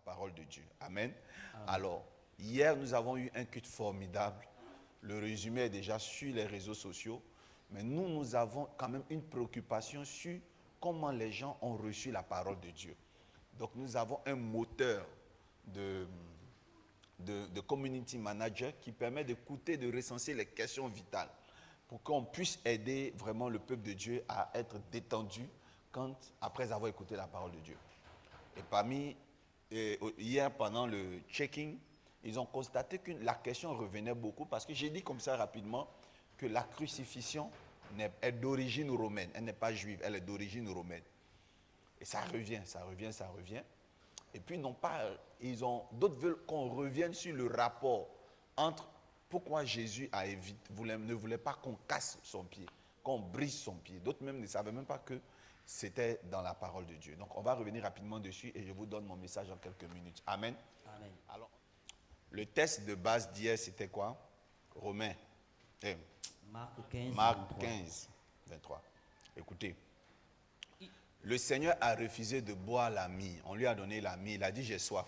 parole de Dieu. Amen. Amen. Alors, hier, nous avons eu un culte formidable. Le résumé est déjà sur les réseaux sociaux. Mais nous avons quand même une préoccupation sur comment les gens ont reçu la parole de Dieu. Donc, nous avons un moteur de community manager qui permet d'écouter, de recenser les questions vitales pour qu'on puisse aider vraiment le peuple de Dieu à être détendu après avoir écouté la parole de Dieu. Et hier, pendant le checking, ils ont constaté que la question revenait beaucoup parce que j'ai dit comme ça rapidement que la crucifixion est d'origine romaine. Elle n'est pas juive, elle est d'origine romaine. Et ça revient. Et puis, d'autres veulent qu'on revienne sur le rapport entre pourquoi Jésus ne voulait pas qu'on casse son pied, qu'on brise son pied. D'autres même ne savaient même pas que c'était dans la parole de Dieu. Donc, on va revenir rapidement dessus et je vous donne mon message en quelques minutes. Amen. Amen. Alors, le test de base d'hier, c'était quoi? Marc 15, 23. Écoutez. Le Seigneur a refusé de boire la myrrhe. On lui a donné la myrrhe. Il a dit, j'ai soif.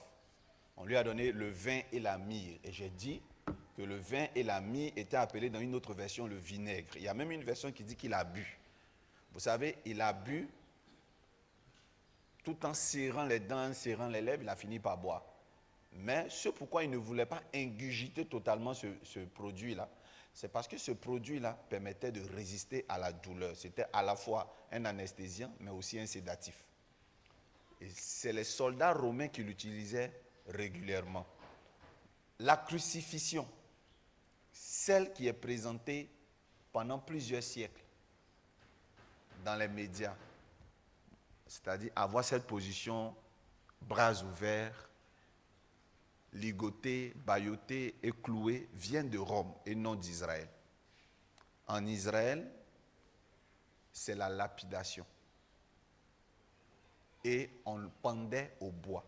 On lui a donné le vin et la myrrhe. Et j'ai dit que le vin et la myrrhe étaient appelés dans une autre version le vinaigre. Il y a même une version qui dit qu'il a bu. Vous savez, il a bu tout en serrant les dents, en serrant les lèvres, il a fini par boire. Mais ce pourquoi il ne voulait pas ingurgiter totalement ce produit-là, c'est parce que ce produit-là permettait de résister à la douleur. C'était à la fois un anesthésiant, mais aussi un sédatif. Et c'est les soldats romains qui l'utilisaient régulièrement. La crucifixion, celle qui est présentée pendant plusieurs siècles dans les médias, c'est-à-dire avoir cette position, bras ouverts, ligoté, bâilloté et cloué, vient de Rome et non d'Israël. En Israël, c'est la lapidation. Et on le pendait au bois.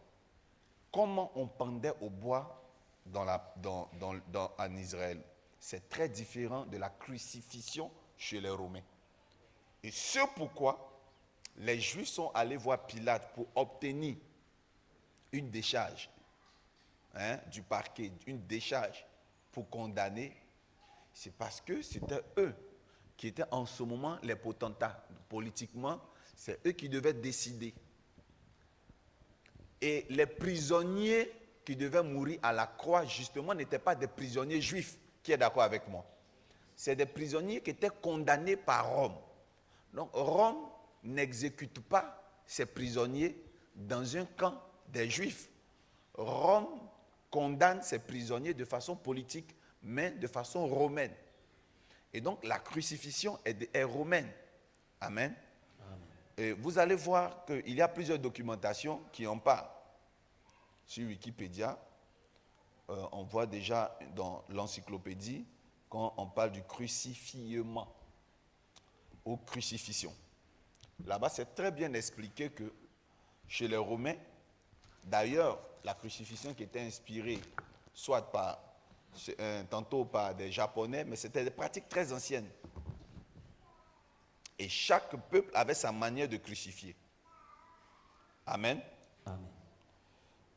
Comment on pendait au bois en Israël? C'est très différent de la crucifixion chez les Romains. Et c'est pourquoi les Juifs sont allés voir Pilate pour obtenir une décharge du parquet, une décharge pour condamner. C'est parce que c'était eux qui étaient en ce moment les potentats. Politiquement, c'est eux qui devaient décider. Et les prisonniers qui devaient mourir à la croix, justement, n'étaient pas des prisonniers juifs. Qui est d'accord avec moi? C'est des prisonniers qui étaient condamnés par Rome. Donc, Rome n'exécute pas ses prisonniers dans un camp des juifs. Rome condamne ses prisonniers de façon politique, mais de façon romaine. Et donc, la crucifixion est romaine. Amen. Amen. Et vous allez voir qu'il y a plusieurs documentations qui en parlent. Sur Wikipédia, on voit déjà dans l'encyclopédie, quand on parle du crucifiement ou crucifixion. Là-bas, c'est très bien expliqué que chez les Romains, d'ailleurs, la crucifixion qui était inspirée soit tantôt par des Japonais, mais c'était des pratiques très anciennes. Et chaque peuple avait sa manière de crucifier. Amen. Amen.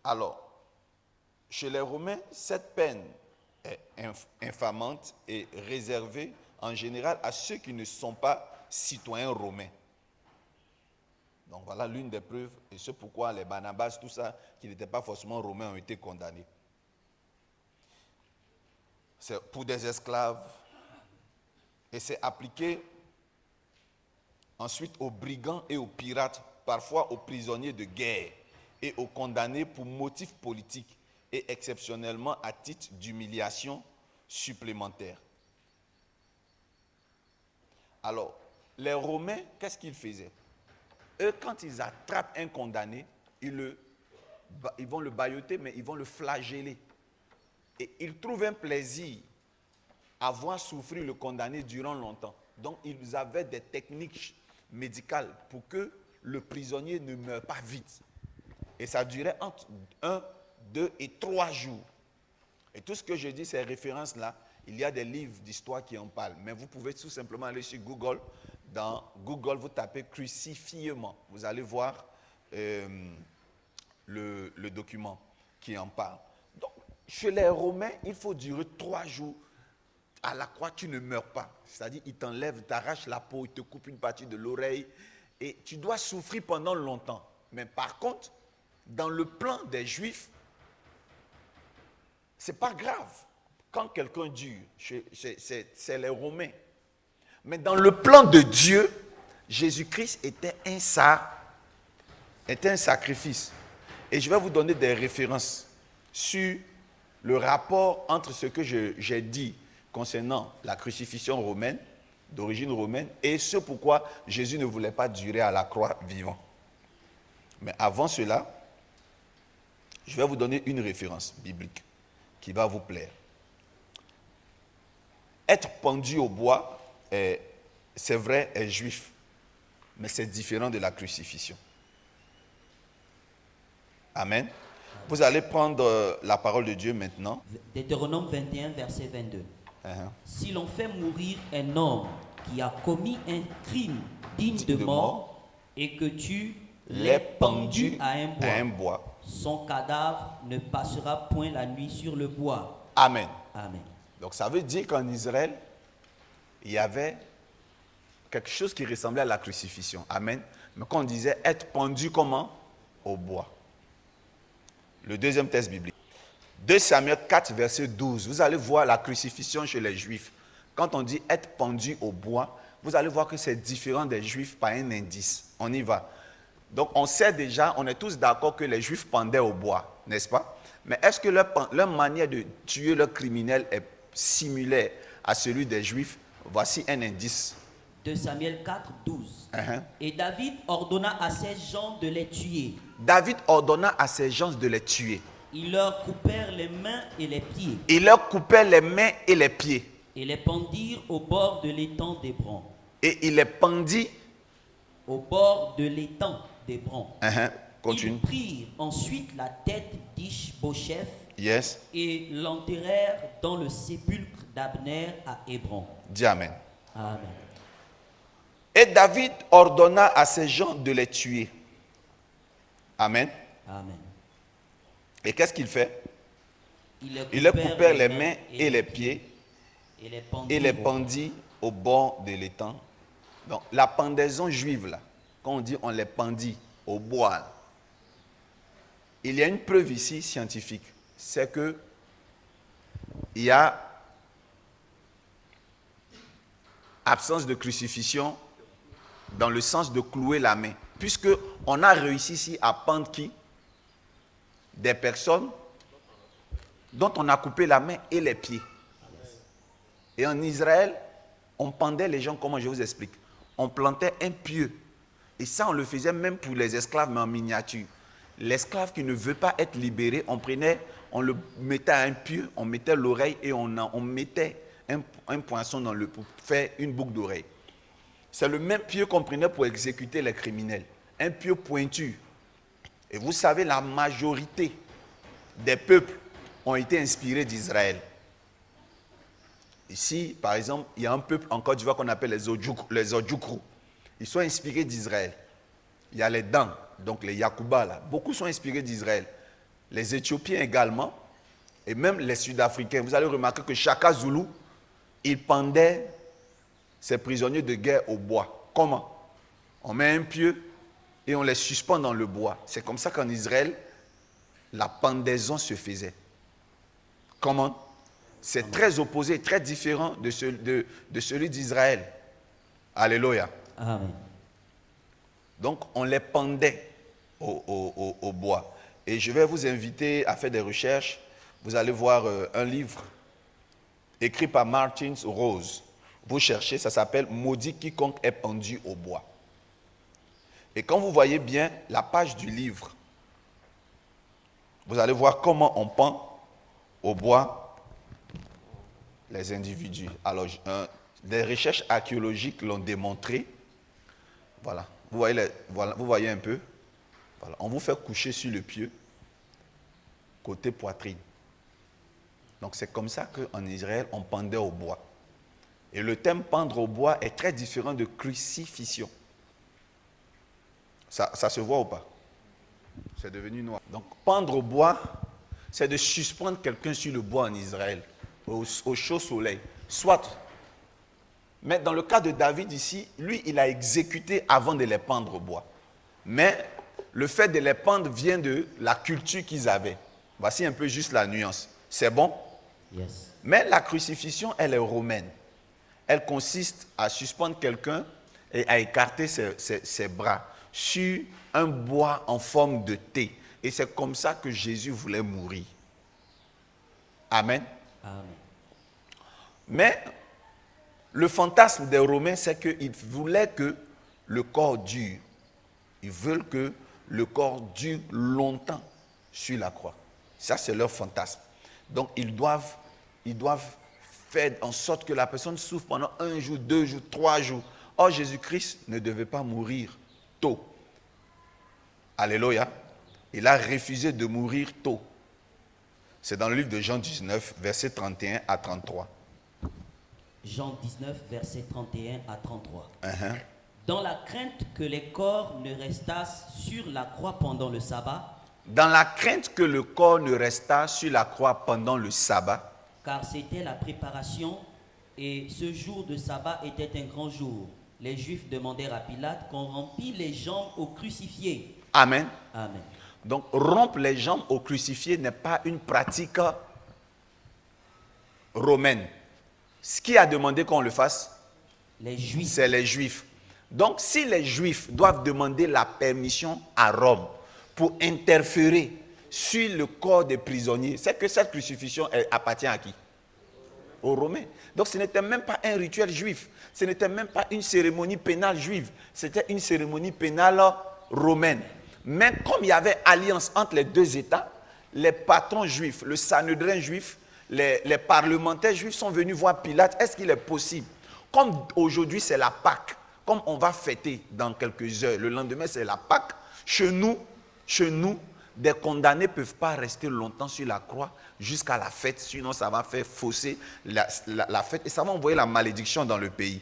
Alors, chez les Romains, cette peine est infamante et réservée en général à ceux qui ne sont pas citoyens romains. Donc voilà l'une des preuves, et c'est pourquoi les Barnabas, tout ça, qui n'étaient pas forcément romains, ont été condamnés. C'est pour des esclaves, et c'est appliqué ensuite aux brigands et aux pirates, parfois aux prisonniers de guerre, et aux condamnés pour motifs politiques, et exceptionnellement à titre d'humiliation supplémentaire. Alors, les Romains, qu'est-ce qu'ils faisaient? Eux, quand ils attrapent un condamné, ils vont le bâilloter, mais ils vont le flageller. Et ils trouvent un plaisir à voir souffrir le condamné durant longtemps. Donc, ils avaient des techniques médicales pour que le prisonnier ne meure pas vite. Et ça durait entre 1, 2 et 3 jours. Et tout ce que je dis, ces références-là, il y a des livres d'histoire qui en parlent. Mais vous pouvez tout simplement aller sur Google. Dans Google, vous tapez crucifiement. Vous allez voir le le document qui en parle. Donc, chez les Romains, il faut durer 3 jours. À la croix, tu ne meurs pas. C'est-à-dire, ils t'enlèvent, t'arrachent la peau, ils te coupent une partie de l'oreille. Et tu dois souffrir pendant longtemps. Mais par contre, dans le plan des Juifs, ce n'est pas grave. Quand quelqu'un dure, c'est les Romains. Mais dans le plan de Dieu, Jésus-Christ était un sacrifice. Et je vais vous donner des références sur le rapport entre ce que j'ai dit concernant la crucifixion romaine, d'origine romaine, et ce pourquoi Jésus ne voulait pas durer à la croix vivant. Mais avant cela, je vais vous donner une référence biblique qui va vous plaire. Être pendu au bois, c'est vrai, est juif, mais c'est différent de la crucifixion. Amen. Vous allez prendre la parole de Dieu maintenant. Deutéronome 21, verset 22. Si l'on fait mourir un homme qui a commis un crime digne de mort et que tu l'aies pendu à un bois, son cadavre ne passera point la nuit sur le bois. Amen. Amen. Donc ça veut dire qu'en Israël, il y avait quelque chose qui ressemblait à la crucifixion. Amen. Mais qu'on disait être pendu comment? Au bois. Le deuxième texte biblique. 2 Samuel 4, verset 12. Vous allez voir la crucifixion chez les Juifs. Quand on dit être pendu au bois, vous allez voir que c'est différent des Juifs par un indice. On y va. Donc on sait déjà, on est tous d'accord que les Juifs pendaient au bois, n'est-ce pas? Mais est-ce que leur manière de tuer leurs criminels est similaire à celui des Juifs? Voici un indice. 2 Samuel 4, 12. Et David ordonna à ses gens de les tuer. David ordonna à ses gens de les tuer. Ils leur coupèrent les mains et les pieds. Ils leur coupèrent les mains et les pieds. Et les pendirent au bord de l'étang d'Hébron. Et il les pendit au bord de l'étang d'Hébron. Continue. Ils prirent ensuite la tête d'Ish-Bosheth Yes. et l'enterrèrent dans le sépulcre d'Abner à Hébron. Dis Amen. Amen. Et David ordonna à ses gens de les tuer. Amen. Amen. Et qu'est-ce qu'il fait? Il leur coupèrent les mains et les pieds et les pendit au bord de l'étang. Donc, la pendaison juive, là, quand on dit on les pendit au bois, là, il y a une preuve ici scientifique. C'est que il y a absence de crucifixion dans le sens de clouer la main. Puisque on a réussi ici à pendre qui? Des personnes dont on a coupé la main et les pieds. Et en Israël, on pendait les gens, comment je vous explique? On plantait un pieu. Et ça, on le faisait même pour les esclaves, mais en miniature. L'esclave qui ne veut pas être libéré, on le mettait à un pieu, on mettait l'oreille et on mettait un poinçon dans pour faire une boucle d'oreille. C'est le même pieu qu'on prenait pour exécuter les criminels. Un pieu pointu. Et vous savez, la majorité des peuples ont été inspirés d'Israël. Ici, par exemple, il y a un peuple en Côte d'Ivoire qu'on appelle les Odjoukrou. Ils sont inspirés d'Israël. Il y a les Dan, donc les Yakuba, là. Beaucoup sont inspirés d'Israël. Les Éthiopiens également, et même les Sud-Africains. Vous allez remarquer que Chaka Zulu, il pendait ses prisonniers de guerre au bois. Comment? On met un pieu et on les suspend dans le bois. C'est comme ça qu'en Israël, la pendaison se faisait. Comment? C'est très opposé, très différent de celui d'Israël. Alléluia. Amen. Donc, on les pendait au bois. Et je vais vous inviter à faire des recherches. Vous allez voir un livre écrit par Martin Rose. Vous cherchez, ça s'appelle « Maudit quiconque est pendu au bois ». Et quand vous voyez bien la page du livre, vous allez voir comment on pend au bois les individus. Alors, des recherches archéologiques l'ont démontré. Voilà. Vous voyez un peu. Voilà. On vous fait coucher sur le pieu, côté poitrine. Donc, c'est comme ça qu'en Israël, on pendait au bois. Et le terme pendre au bois est très différent de crucifixion. Ça se voit ou pas? C'est devenu noir. Donc, pendre au bois, c'est de suspendre quelqu'un sur le bois en Israël, au chaud soleil. Soit. Mais dans le cas de David ici, lui, il a exécuté avant de les pendre au bois. Mais le fait de les pendre vient de la culture qu'ils avaient. Voici un peu juste la nuance. C'est bon? Yes. Mais la crucifixion, elle est romaine. Elle consiste à suspendre quelqu'un et à écarter ses bras sur un bois en forme de T. Et c'est comme ça que Jésus voulait mourir. Amen. Amen. Mais le fantasme des Romains, c'est qu'ils voulaient que le corps dure. Ils veulent que le corps dure longtemps sur la croix. Ça, c'est leur fantasme. Donc, ils doivent faire en sorte que la personne souffre pendant 1 jour, 2 jours, 3 jours. Or, Jésus-Christ ne devait pas mourir tôt. Alléluia. Il a refusé de mourir tôt. C'est dans le livre de Jean 19, versets 31 à 33. Jean 19, versets 31 à 33. Uh-huh. Dans la crainte que les corps ne restassent sur la croix pendant le sabbat. Dans la crainte que le corps ne restât sur la croix pendant le sabbat. Car c'était la préparation et ce jour de sabbat était un grand jour. Les Juifs demandèrent à Pilate qu'on remplisse les jambes aux crucifiés. Amen. Amen. Donc, rompre les jambes aux crucifiés n'est pas une pratique romaine. Ce qui a demandé qu'on le fasse, les Juifs. C'est les Juifs. Donc, si les Juifs doivent demander la permission à Rome pour interférer sur le corps des prisonniers, c'est que cette crucifixion appartient à qui? Aux Romains. Donc, ce n'était même pas un rituel juif. Ce n'était même pas une cérémonie pénale juive. C'était une cérémonie pénale romaine. Mais comme il y avait alliance entre les deux États, les patrons juifs, le Sanhédrin juif, les parlementaires juifs sont venus voir Pilate. Est-ce qu'il est possible, comme aujourd'hui c'est la Pâque, comme on va fêter dans quelques heures, le lendemain c'est la Pâque, chez nous, des condamnés ne peuvent pas rester longtemps sur la croix jusqu'à la fête, sinon ça va faire fausser la fête et ça va envoyer la malédiction dans le pays.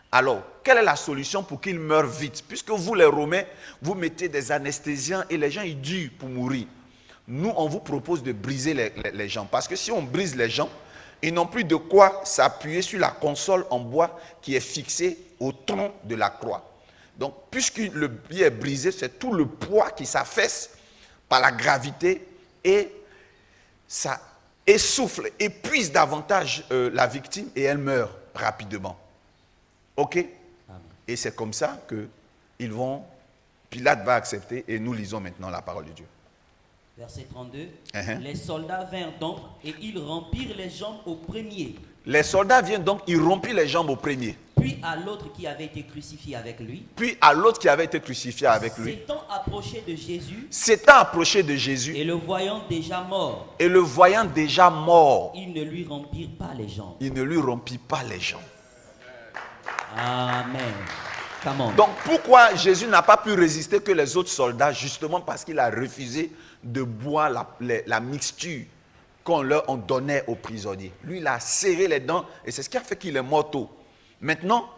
Alors, quelle est la solution pour qu'ils meurent vite? Puisque vous les Romains, vous mettez des anesthésiens et les gens ils durent pour mourir. Nous, on vous propose de briser les jambes. Parce que si on brise les jambes, ils n'ont plus de quoi s'appuyer sur la console en bois qui est fixée au tronc de la croix. Donc, puisque le pied est brisé, c'est tout le poids qui s'affaisse par la gravité et ça essouffle, épuise davantage la victime et elle meurt rapidement. Ok? Amen. Et c'est comme ça que Pilate va accepter et nous lisons maintenant la parole de Dieu. Verset 32. Uh-huh. Les soldats vinrent donc et ils rompirent les jambes au premier. Les soldats viennent donc, ils rompirent les jambes au premier. Puis à l'autre qui avait été crucifié avec lui. Puis à l'autre qui avait été crucifié avec lui. S'étant approché de Jésus. S'étant approché de Jésus. Et le voyant déjà mort. Et le voyant déjà mort. Ils ne lui rompirent pas les jambes. Il ne lui rompit pas les jambes. Amen. Come on. Donc pourquoi Jésus n'a pas pu résister que les autres soldats? Justement parce qu'il a refusé de boire la mixture qu'on leur donnait aux prisonniers. Lui, il a serré les dents et c'est ce qui a fait qu'il est mort tôt. Maintenant,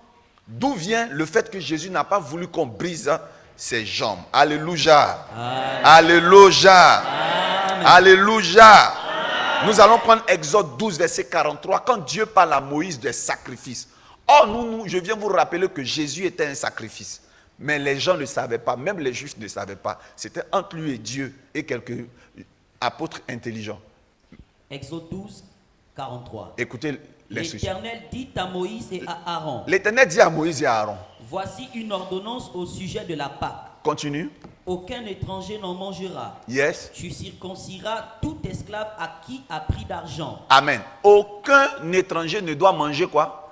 d'où vient le fait que Jésus n'a pas voulu qu'on brise ses jambes? Alléluia. Amen. Alléluia. Amen. Alléluia. Amen. Nous allons prendre Exode 12, verset 43. Quand Dieu parle à Moïse des sacrifices. Or, je viens vous rappeler que Jésus était un sacrifice. Mais les gens ne savaient pas, même les Juifs ne savaient pas. C'était entre lui et Dieu et quelques apôtres intelligents. Exode 12, 43. Écoutez l'instruction. L'Éternel dit à Moïse et à Aaron. L'Éternel dit à Moïse et à Aaron. Voici une ordonnance au sujet de la Pâque. Continue. Aucun étranger n'en mangera. Yes. Tu circonciras tout esclave à qui a pris d'argent. Amen. Aucun étranger ne doit manger quoi?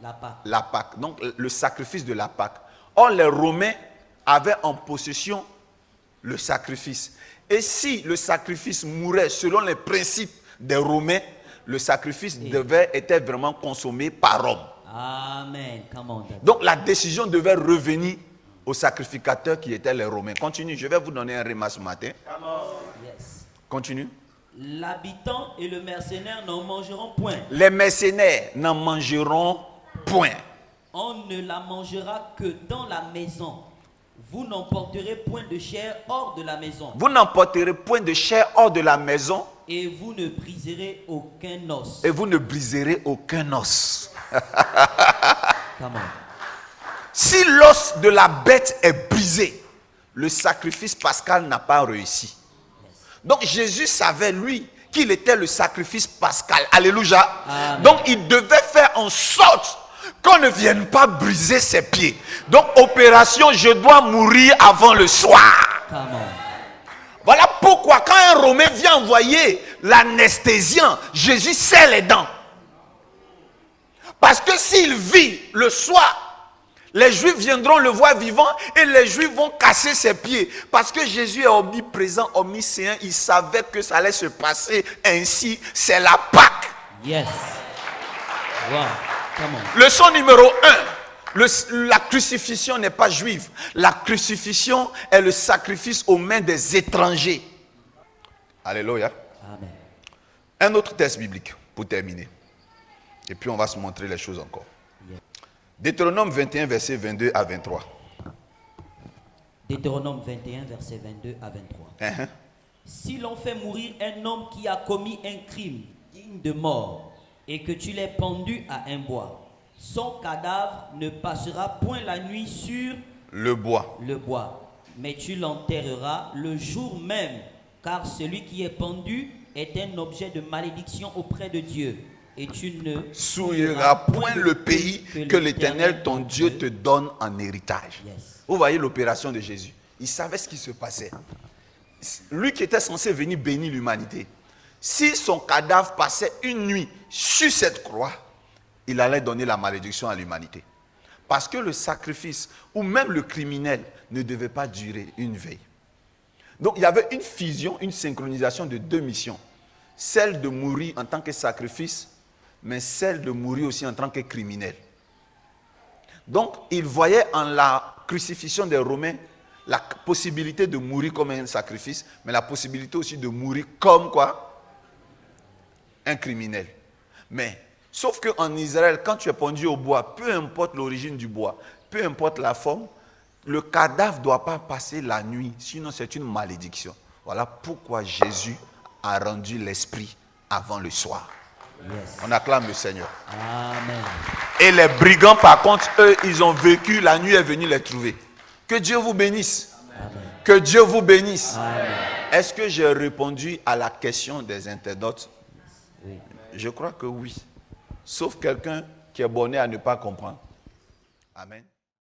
La Pâque. La Pâque. Donc le sacrifice de la Pâque. Or les Romains avaient en possession le sacrifice. Et si le sacrifice mourait selon les principes des Romains, le sacrifice était vraiment consommé par Rome. Amen. Come on, donc la décision devait revenir aux sacrificateurs qui étaient les Romains. Continue, je vais vous donner un remas ce matin. Yes. Continue. L'habitant et le mercenaire n'en mangeront point. Les mercenaires n'en mangeront point. On ne la mangera que dans la maison. Vous n'emporterez point de chair hors de la maison. Vous n'emporterez point de chair hors de la maison. Et vous ne briserez aucun os. Et vous ne briserez aucun os. Come on. Si l'os de la bête est brisé, le sacrifice pascal n'a pas réussi. Donc Jésus savait, lui, qu'il était le sacrifice pascal. Alléluia. Amen. Donc il devait faire en sorte qu'on ne vienne pas briser ses pieds. Donc opération, je dois mourir avant le soir. Come on. Voilà pourquoi quand un Romain vient envoyer l'anesthésien, Jésus serre les dents. Parce que s'il vit le soir, les Juifs viendront le voir vivant et les Juifs vont casser ses pieds. Parce que Jésus est omniprésent, omniscient. Il savait que ça allait se passer ainsi. C'est la Pâque. Yes. Wow. Come on. Leçon numéro 1. La crucifixion n'est pas juive. La crucifixion est le sacrifice aux mains des étrangers. Alléluia. Amen. Un autre texte biblique pour terminer. Et puis on va se montrer les choses encore. Yes. Deutéronome 21, verset 22 à 23. Deutéronome 21, verset 22 à 23. Si l'on fait mourir un homme qui a commis un crime digne de mort et que tu l'aies pendu à un bois, son cadavre ne passera point la nuit sur le bois, mais tu l'enterreras le jour même, car celui qui est pendu est un objet de malédiction auprès de Dieu. Et tu ne souilleras point le pays que l'Éternel ton Dieu te donne en héritage. Yes. Vous voyez l'opération de Jésus. Il savait ce qui se passait. Lui qui était censé venir bénir l'humanité, si son cadavre passait une nuit sur cette croix, il allait donner la malédiction à l'humanité. Parce que le sacrifice, ou même le criminel, ne devait pas durer une veille. Donc il y avait une fusion, une synchronisation de deux missions. Celle de mourir en tant que sacrifice, mais celle de mourir aussi en tant que criminel. Donc, il voyait en la crucifixion des Romains la possibilité de mourir comme un sacrifice, mais la possibilité aussi de mourir comme quoi? Un criminel. Mais, sauf qu'en Israël, quand tu es pendu au bois, peu importe l'origine du bois, peu importe la forme, le cadavre ne doit pas passer la nuit, sinon c'est une malédiction. Voilà pourquoi Jésus a rendu l'esprit avant le soir. Yes. On acclame le Seigneur. Amen. Et les brigands, par contre, eux, ils ont vécu, la nuit est venue les trouver. Que Dieu vous bénisse. Amen. Que Dieu vous bénisse. Amen. Est-ce que j'ai répondu à la question des internautes? Oui. Je crois que oui. Sauf quelqu'un qui est borné à ne pas comprendre. Amen.